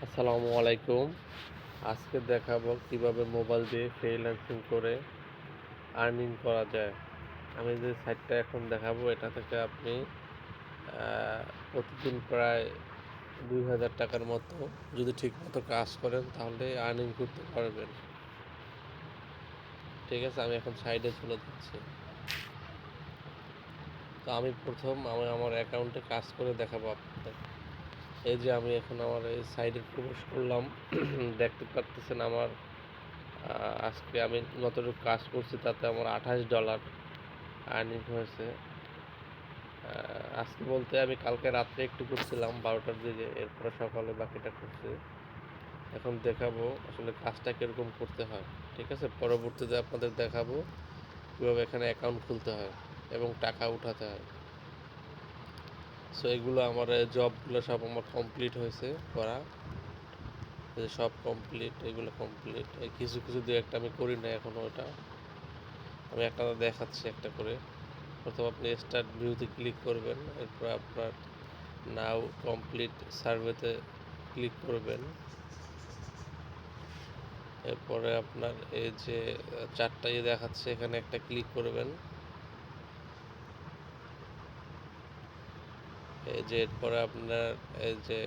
আসসালামু আলাইকুম। আজকে দেখাবো কিভাবে মোবাইল দিয়ে ফ্রিল্যান্সিং করে আর্নিং করা যায়। আমি যে সাইটটা এখন দেখাবো এটা থেকে আপনি প্রতিদিন প্রায় ২,০০০ টাকার মতো যদি ঠিকমতো কাজ করেন তাহলে আর্নিং করতে পারবেন। ঠিক আছে, আমি এখন সাইডে চলে যাচ্ছি। তো আমি আমি আমার অ্যাকাউন্টে কাজ করে দেখাবো আপনাদের। এই যে আমি এখন আমার এই সাইডে প্রবেশ করলাম। দেখতে পারতেছেন আমার আজকে আমি যতটুকু কাজ করছি তাতে আমার $28 আর্নিং হয়েছে। আজকে বলতে আমি কালকে রাত্রে একটু করছিলাম 12টার দিকে, এরপরে সকালে বাকিটা করছি। এখন দেখাবো আসলে কাজটা কীরকম করতে হয়। ঠিক আছে, পরবর্তীতে আপনাদের দেখাবো কীভাবে এখানে অ্যাকাউন্ট খুলতে হয় এবং টাকা উঠাতে হয়। সো এগুলো আমার জবগুলো সব আমার কমপ্লিট হয়েছে করা, সব কমপ্লিট, এগুলো কমপ্লিট। এই কিছু কিছু দিয়ে একটা আমি করি না এখনও, ওটা আমি একটা দেখাচ্ছি একটা করে। প্রথম আপনি স্টার্ট ভিউতে ক্লিক করবেন, এরপর আপনার নাও কমপ্লিট সার্ভেতে ক্লিক করবেন। এরপরে আপনার এই যে চারটা দেখাচ্ছে এখানে একটা ক্লিক করবেন। এই যে এরপরে আপনার এই যে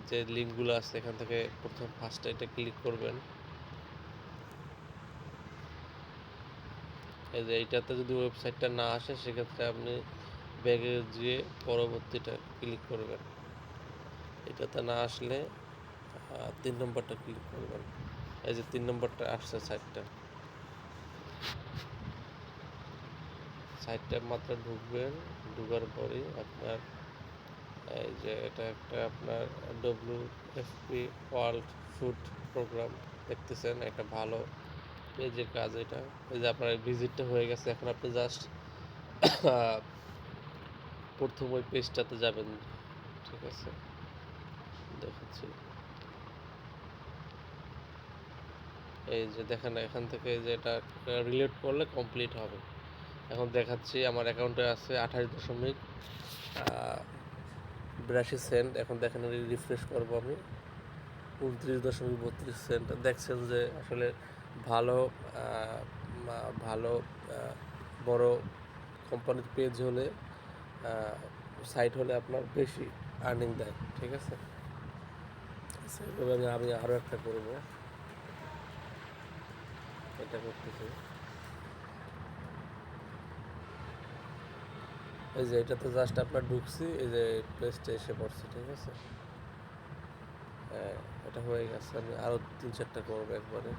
যে লিঙ্কগুলো আছে এখান থেকে প্রথম ফার্স্টে এটা ক্লিক করবেন। এই যে এইটাতে যদি ওয়েবসাইটটা না আসে সেক্ষেত্রে আপনি ব্যাগে গিয়ে পরবর্তীটা ক্লিক করবেন। এটাতে না আসলে 3 নম্বরটা ক্লিক করবেন। এই যে 3 নম্বরটা আসছে সাইটটা মাত্র ঢুকবেন। ঢুকার পরেই আপনার এই যে এটা একটা আপনার WFP ওয়ার্ল্ড ফুড প্রোগ্রাম দেখতেছেন, একটা ভালো পেজের কাজ এটা। এই যে আপনার ভিজিটটা হয়ে গেছে, এখন আপনি জাস্ট প্রথম ওই পেজটাতে যাবেন। ঠিক আছে, দেখাচ্ছি। এই যে দেখেন এখান থেকে যে এটা রিলেট করলে কমপ্লিট হবে। এখন দেখাচ্ছি আমার অ্যাকাউন্টে আছে 28.82 সেন্ট। এখন দেখেন রিফ্রেশ করবো আমি, 29.32 সেন্ট। দেখছেন যে আসলে ভালো ভালো বড় কোম্পানির পেজ হলে সাইট হলে আপনার বেশি আর্নিং দেয়। ঠিক আছে, সেইভাবে আমি আরও একটা করবো, এটা করতেছি। এই যে এটাতে জাস্ট আপনার ঢুকছি, এই যে প্লেসটা এসে পড়ছে। ঠিক আছে, এটা হয়ে গেছে। আমি আরও 3-4টা করবো একবারে।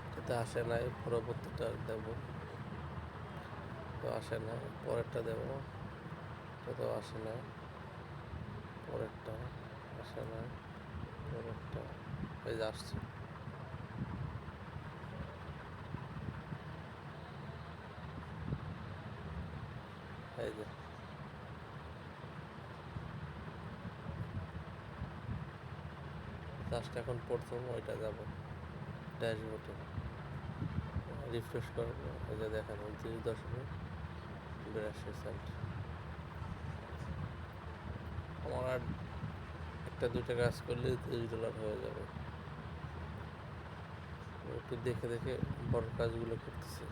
এটাতে আসে নাই, পরবর্তীটা দেব, তো আসে না। পরেরটা দেব, তো আসে না। পরেরটা আসে না। পরেরটা এই যে আসছে। এই যে জাস্ট এখন প্রথম ওইটা যাব ড্যাশবোর্ডে, রিফ্রেশ করবো। এই যে দেখেন 29.82 সেন্ট। আমার আর একটা দুইটা কাজ করলে $30 হয়ে যাবে। একটু দেখে দেখে বড় কাজগুলো করতেছি।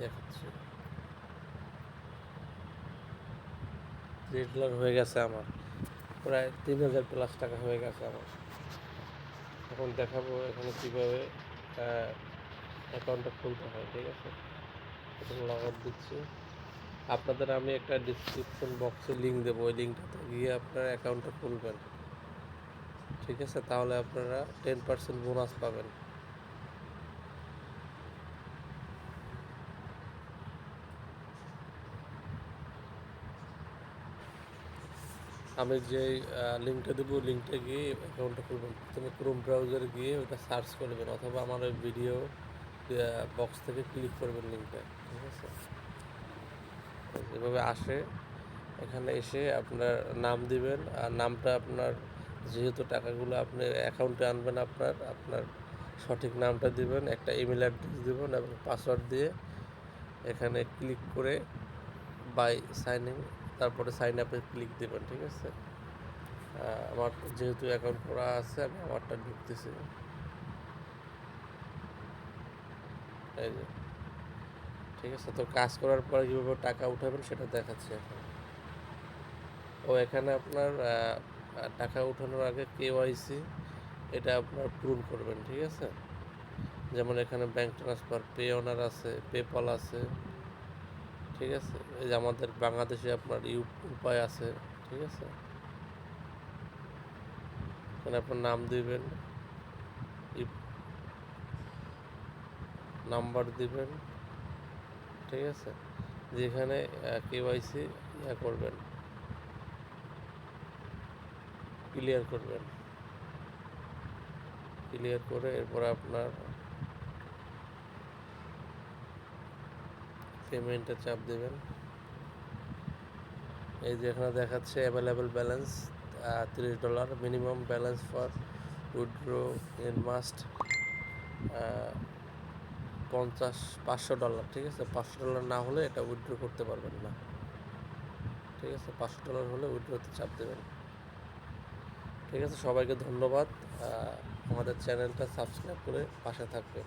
দেখাচ্ছি। $30 হয়ে গেছে আমার, প্রায় 3000 প্লাস টাকা হয়ে গেছে আমার। এখন দেখাবো এখানে কীভাবে অ্যাকাউন্টটা খুলতে হয়, ঠিক আছে। এখন লগ আউট দিচ্ছি। আপনাদের আমি একটা ডিসক্রিপশন বক্সে লিঙ্ক দেবো, ওই লিঙ্কটাতে গিয়ে আপনারা অ্যাকাউন্টটা খুলবেন, ঠিক আছে। তাহলে আপনারা 10% বোনাস পাবেন। আমি যে লিঙ্কটা দেবো, লিঙ্কটা গিয়ে অ্যাকাউন্টটা খুলবেন। প্রথমে ক্রোম ব্রাউজারে গিয়ে ওটা সার্চ করবেন, অথবা আমার ওই ভিডিও বক্স থেকে ক্লিক করবেন লিঙ্কটা, ঠিক আছে। এভাবে আসে, এখানে এসে আপনার নাম দিবেন, আর নামটা আপনার, যেহেতু টাকাগুলো আপনি অ্যাকাউন্টে আনবেন, আপনার সঠিক নামটা দিবেন, একটা ইমেল অ্যাড্রেস দিবেন এবং পাসওয়ার্ড দিয়ে এখানে ক্লিক করে বাই সাইন ইন, তারপরে সাইন আপে ক্লিক দিবেন, ঠিক আছে। আমার যেহেতু অ্যাকাউন্ট করা আছে, আমি আমারটা ঢুকতেছি, এই যে, ঠিক আছে। তো কাজ করার পর কীভাবে টাকা উঠাবেন সেটা দেখাচ্ছি এখন। এখানে আপনার টাকা উঠানোর আগে KYC এটা আপনার পূরণ করবেন, ঠিক আছে। যেমন এখানে ব্যাংক ট্রান্সফার, পে অনার আছে, পেপাল আছে, ঠিক আছে। এই যে আমাদের বাংলাদেশে আপনার উপায় আছে, ঠিক আছে। এখানে আপনার নাম দিবেন, নাম্বার দিবেন, ঠিক আছে। যেখানে KYC করবেন, ক্লিয়ার করবেন, ক্লিয়ার করে এরপর আপনার পেমেন্টে চাপ দেবেন। এই যে এখানে দেখাচ্ছে available balance $30, minimum balance for withdraw in must $500, ঠিক আছে। $500 না হলে এটা উইথড্র করতে পারবেন না, ঠিক আছে। $500 হলে উইথড্রতে চাপ দেবেন, ঠিক আছে। সবাইকে ধন্যবাদ, আমাদের চ্যানেলটা সাবস্ক্রাইব করে পাশে থাকবেন।